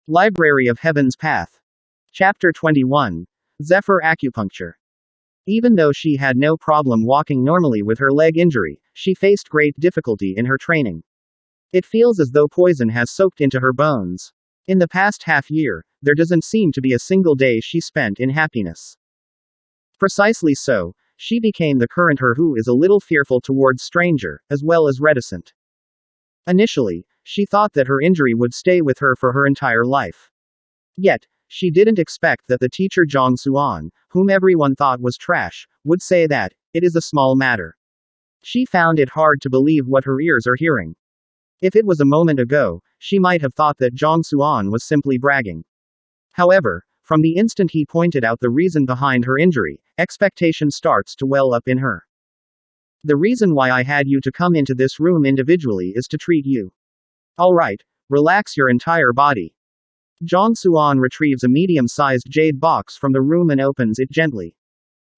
Library of Heaven's Path. Chapter 21. Zephyr Acupuncture. Even though she had no problem walking normally with her leg injury, she faced great difficulty in her training. It feels as though poison has soaked into her bones. In the past half year, there doesn't seem to be a single day she spent in happiness. Precisely so, she became the current her who is a little fearful towards stranger, as well as reticent. Initially, she thought that her injury would stay with her for her entire life. Yet, she didn't expect that the teacher Zhang Xuan, whom everyone thought was trash, would say that it is a small matter. She found it hard to believe what her ears are hearing. If it was a moment ago, she might have thought that Zhang Xuan was simply bragging. However, from the instant he pointed out the reason behind her injury, expectation starts to well up in her. The reason why I had you to come into this room individually is to treat you. Alright, relax your entire body. Zhang Xuan retrieves a medium-sized jade box from the room and opens it gently.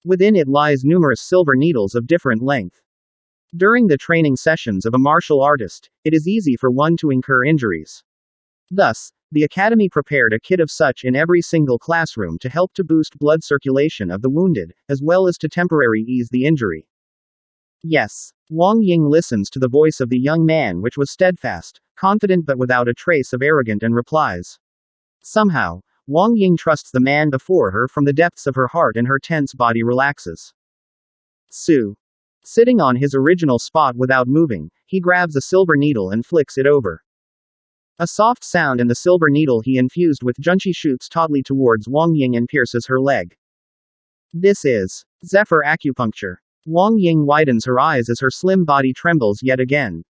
Within it lies numerous silver needles of different length. During the training sessions of a martial artist, it is easy for one to incur injuries. Thus, the academy prepared a kit of such in every single classroom to help to boost blood circulation of the wounded, as well as to temporarily ease the injury. Yes. Wang Ying listens to the voice of the young man, which was steadfast, confident but without a trace of arrogant, and replies. Somehow, Wang Ying trusts the man before her from the depths of her heart, and her tense body relaxes. Su. Sitting on his original spot without moving, he grabs a silver needle and flicks it over. A soft sound, and the silver needle he infused with junchi shoots tautly towards Wang Ying and pierces her leg. This is Zephyr Acupuncture. Wang Ying widens her eyes as her slim body trembles yet again.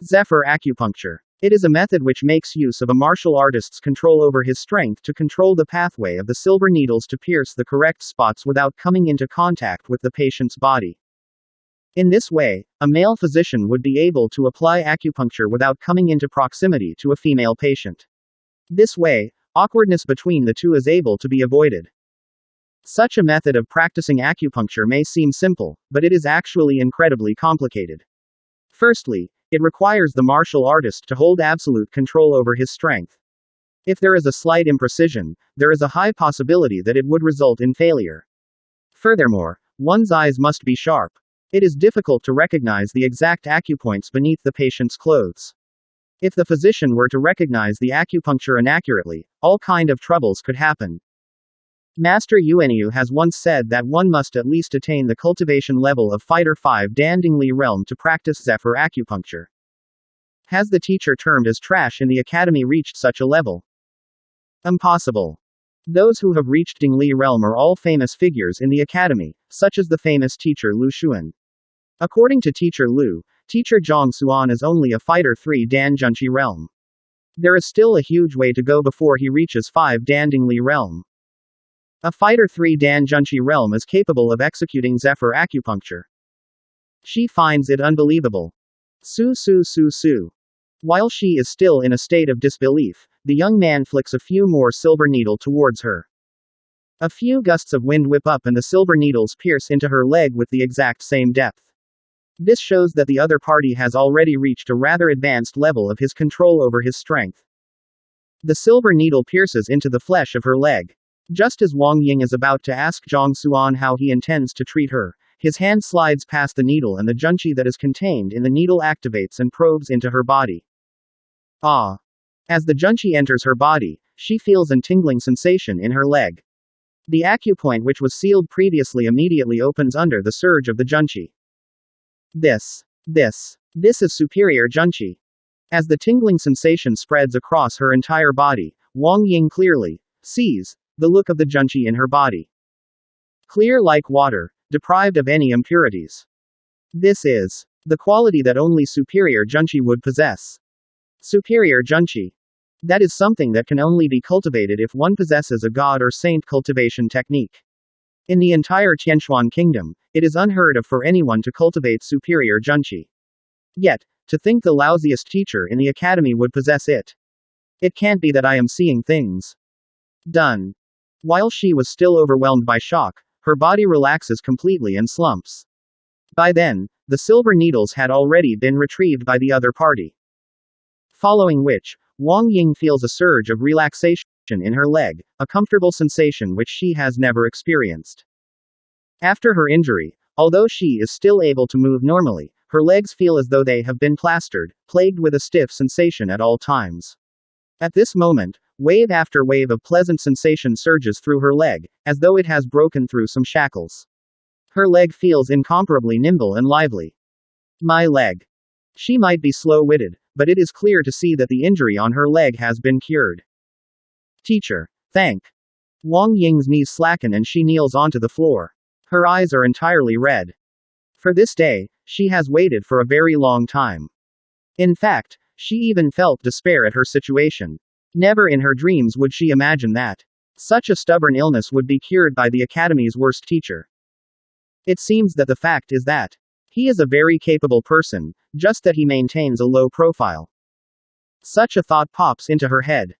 Zephyr Acupuncture. It is a method which makes use of a martial artist's control over his strength to control the pathway of the silver needles to pierce the correct spots without coming into contact with the patient's body. In this way, a male physician would be able to apply acupuncture without coming into proximity to a female patient. This way, awkwardness between the two is able to be avoided. Such a method of practicing acupuncture may seem simple, but it is actually incredibly complicated. Firstly, it requires the martial artist to hold absolute control over his strength. If there is a slight imprecision, there is a high possibility that it would result in failure. Furthermore, one's eyes must be sharp. It is difficult to recognize the exact acupoints beneath the patient's clothes. If the physician were to recognize the acupuncture inaccurately, all kind of troubles could happen. Master Yuanyu has once said that one must at least attain the cultivation level of Fighter 5 Dandingli realm to practice Zephyr Acupuncture. Has the teacher termed as trash in the academy reached such a level? Impossible. Those who have reached Dingli realm are all famous figures in the academy, such as the famous teacher Lu Xuan. According to teacher Lu, teacher Zhang Xuan is only a Fighter 3 Dan Junchi realm. There is still a huge way to go before he reaches 5 Dandingli realm. A Fighter 3 Dan Junchi realm is capable of executing Zephyr Acupuncture. She finds it unbelievable. Su. While she is still in a state of disbelief, the young man flicks a few more silver needle towards her. A few gusts of wind whip up and the silver needles pierce into her leg with the exact same depth. This shows that the other party has already reached a rather advanced level of his control over his strength. The silver needle pierces into the flesh of her leg. Just as Wang Ying is about to ask Zhang Xuan how he intends to treat her, his hand slides past the needle and the junchi that is contained in the needle activates and probes into her body. Ah! As the junchi enters her body, she feels a tingling sensation in her leg. The acupoint which was sealed previously immediately opens under the surge of the junchi. This is superior junchi. As the tingling sensation spreads across her entire body, Wang Ying clearly sees the look of the junchi in her body. Clear like water, deprived of any impurities. This is the quality that only superior junchi would possess. Superior junchi. That is something that can only be cultivated if one possesses a god or saint cultivation technique. In the entire Tianshuan kingdom, it is unheard of for anyone to cultivate superior junchi. Yet, to think the lousiest teacher in the academy would possess it. It can't be that I am seeing things. Done. While she was still overwhelmed by shock, her body relaxes completely and slumps. By then, the silver needles had already been retrieved by the other party. Following which, Wang Ying feels a surge of relaxation in her leg, a comfortable sensation which she has never experienced. After her injury, although she is still able to move normally, her legs feel as though they have been plastered, plagued with a stiff sensation at all times. At this moment, wave after wave of pleasant sensation surges through her leg, as though it has broken through some shackles. Her leg feels incomparably nimble and lively. My leg. She might be slow-witted, but it is clear to see that the injury on her leg has been cured. Teacher. Thank. Wang Ying's knees slacken and she kneels onto the floor. Her eyes are entirely red. For this day, she has waited for a very long time. In fact, she even felt despair at her situation. Never in her dreams would she imagine that such a stubborn illness would be cured by the academy's worst teacher. It seems that the fact is that he is a very capable person, just that he maintains a low profile. Such a thought pops into her head.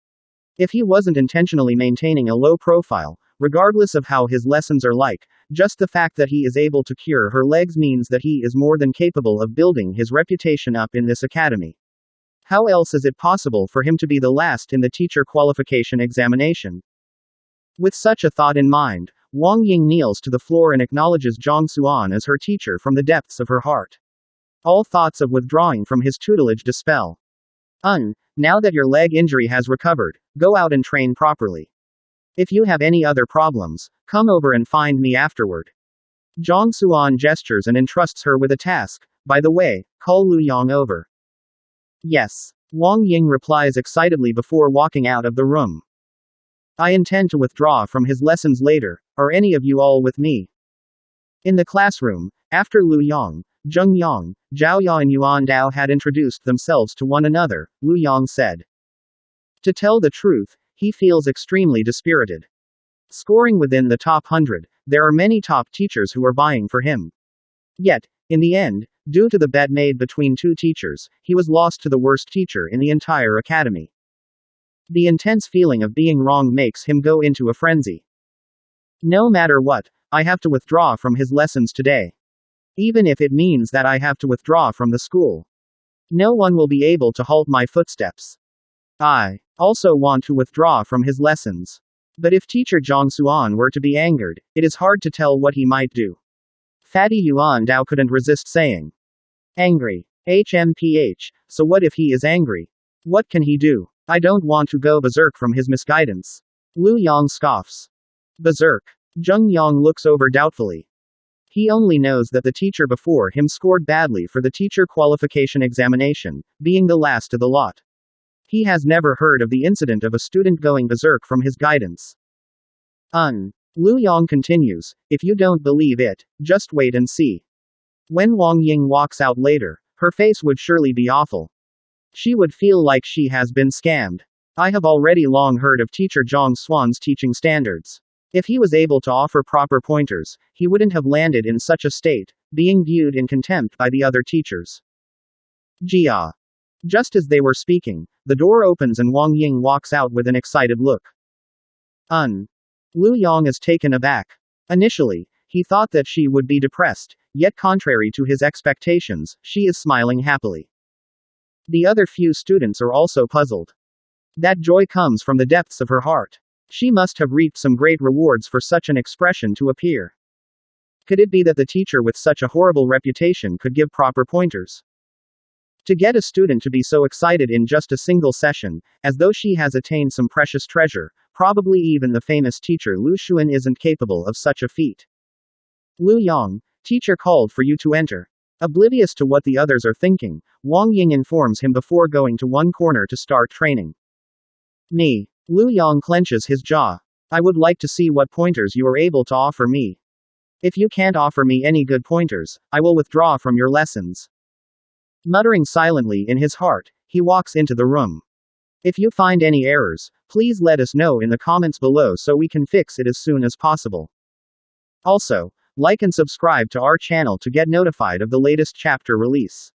If he wasn't intentionally maintaining a low profile, regardless of how his lessons are like, just the fact that he is able to cure her legs means that he is more than capable of building his reputation up in this academy. How else is it possible for him to be the last in the teacher qualification examination? With such a thought in mind, Wang Ying kneels to the floor and acknowledges Zhang Xuan as her teacher from the depths of her heart. All thoughts of withdrawing from his tutelage dispel. Now that your leg injury has recovered, go out and train properly. If you have any other problems, come over and find me afterward. Zhang Xuan gestures and entrusts her with a task. By the way, call Lu Yang over. Yes. Wang Ying replies excitedly before walking out of the room. I intend to withdraw from his lessons later. Are any of you all with me? In the classroom, after Lu Yang, Zheng Yang, Zhao Ya and Yuan Dao had introduced themselves to one another, Lu Yang said. To tell the truth, he feels extremely dispirited. Scoring within the top 100, there are many top teachers who are vying for him. Yet, in the end, due to the bet made between two teachers, he was lost to the worst teacher in the entire academy. The intense feeling of being wrong makes him go into a frenzy. No matter what, I have to withdraw from his lessons today. Even if it means that I have to withdraw from the school. No one will be able to halt my footsteps. I also want to withdraw from his lessons. But if teacher Zhang Xuan were to be angered, it is hard to tell what he might do. Fatty Yuan Dao couldn't resist saying. Angry. HMPH, so what if he is angry? What can he do? I don't want to go berserk from his misguidance. Lu Yang scoffs. Berserk. Zheng Yang looks over doubtfully. He only knows that the teacher before him scored badly for the teacher qualification examination, being the last of the lot. He has never heard of the incident of a student going berserk from his guidance. Lu Yang continues, if you don't believe it, just wait and see. When Wang Ying walks out later, her face would surely be awful. She would feel like she has been scammed. I have already long heard of teacher Zhang Xuan's teaching standards. If he was able to offer proper pointers, he wouldn't have landed in such a state, being viewed in contempt by the other teachers. Jia. Just as they were speaking, the door opens and Wang Ying walks out with an excited look. Lu Yang is taken aback. Initially, he thought that she would be depressed, yet contrary to his expectations, she is smiling happily. The other few students are also puzzled. That joy comes from the depths of her heart. She must have reaped some great rewards for such an expression to appear. Could it be that the teacher with such a horrible reputation could give proper pointers? To get a student to be so excited in just a single session, as though she has attained some precious treasure, probably even the famous teacher Lu Xuan isn't capable of such a feat. Lu Yang, teacher called for you to enter. Oblivious to what the others are thinking, Wang Ying informs him before going to one corner to start training. Me. Lu Yang clenches his jaw. I would like to see what pointers you are able to offer me. If you can't offer me any good pointers, I will withdraw from your lessons. Muttering silently in his heart, he walks into the room. If you find any errors, please let us know in the comments below so we can fix it as soon as possible. Also, like and subscribe to our channel to get notified of the latest chapter release.